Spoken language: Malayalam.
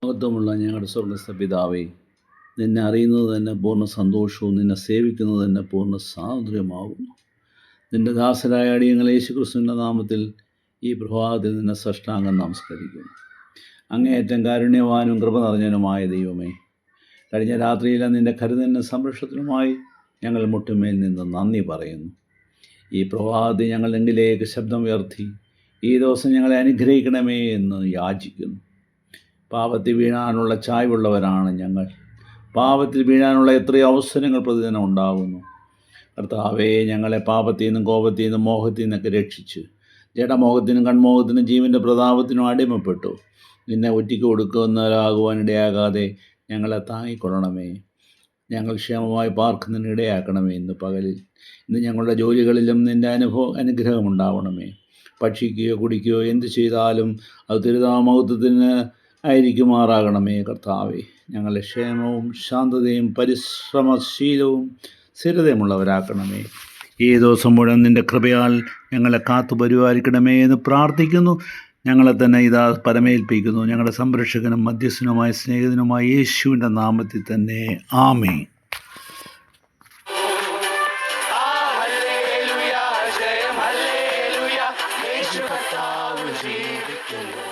മഹത്വമുള്ള ഞങ്ങളുടെ സ്വർഗസ്ഥ പിതാവേ, നിന്നെ അറിയുന്നത് തന്നെ പൂർണ്ണ സന്തോഷവും നിന്നെ സേവിക്കുന്നത് തന്നെ പൂർണ്ണ സ്വാതന്ത്ര്യമാകുന്നു. നിന്റെ ദാസരായ അടിയങ്ങൾ യേശുക്രിസ്തുവിൻ്റെ നാമത്തിൽ ഈ പ്രഭാതത്തിൽ നിന്നെ സാഷ്ടാംഗം നമസ്കരിക്കുന്നു. അങ്ങേയറ്റം കാരുണ്യവാനും കൃപ നിറഞ്ഞവനുമായ ദൈവമേ, കഴിഞ്ഞ രാത്രിയിലെ നിൻ്റെ കരുതലിനും സംരക്ഷണത്തിനുമായി ഞങ്ങൾ മുട്ടുമേൽ നിന്ന് നന്ദി പറയുന്നു. ഈ പ്രഭാതത്തിൽ ഞങ്ങൾ എങ്കിലേക്ക് ശബ്ദം ഉയർത്തി ഈ ദിവസം ഞങ്ങളെ അനുഗ്രഹിക്കണമേ എന്ന് യാചിക്കുന്നു. പാപത്തിൽ വീഴാനുള്ള ചായ്വുള്ളവരാണ് ഞങ്ങൾ. പാപത്തിൽ വീഴാനുള്ള എത്രയോ അവസരങ്ങൾ പ്രതിദിനം ഉണ്ടാകുന്നു. കർത്താവേ, ഞങ്ങളെ പാപത്തിൽ നിന്നും കോപത്തിൽ നിന്നും മോഹത്തിൽ നിന്നൊക്കെ രക്ഷിച്ച് ജഡമോഹത്തിനും കൺമോഹത്തിനും ജീവൻ്റെ പ്രതാപത്തിനും അടിമപ്പെട്ടു നിന്നെ ഒറ്റയ്ക്ക് കൊടുക്കുന്നവരാകുവാൻ ഇടയാകാതെ ഞങ്ങളെ താങ്ങിക്കൊള്ളണമേ. ഞങ്ങൾ ക്ഷേമമായി പാർക്കുന്നതിന് ഇടയാക്കണമേ. ഇന്ന് ഞങ്ങളുടെ ജോലികളിലും നിൻ്റെ അനുഗ്രഹം ഉണ്ടാവണമേ. ഭക്ഷിക്കുകയോ കുടിക്കുകയോ എന്ത് ചെയ്താലും അത് തിരുനാമഹത്വത്തിന് ആയിരിക്കുമാറാകണമേ. കർത്താവേ, ഞങ്ങളുടെ ക്ഷേമവും ശാന്തതയും പരിശ്രമശീലവും സ്ഥിരതയുമുള്ളവരാക്കണമേ. ഈ ദിവസം മുഴുവൻ നിൻ്റെ കൃപയാൽ ഞങ്ങളെ കാത്തു പരിപാലിക്കണമേ എന്ന് പ്രാർത്ഥിക്കുന്നു. ഞങ്ങളെ തന്നെ ഇതാ പരമേൽപ്പിക്കുന്നു. ഞങ്ങളുടെ സംരക്ഷകനും മധ്യസ്ഥനുമായ സ്നേഹിതനുമായ യേശുവിൻ്റെ നാമത്തിൽ തന്നെ ആമേൻ. ഹല്ലേലൂയ, ജയം ഹല്ലേലൂയ, യേശു കർത്താവ് ജീവിക്കുന്നു.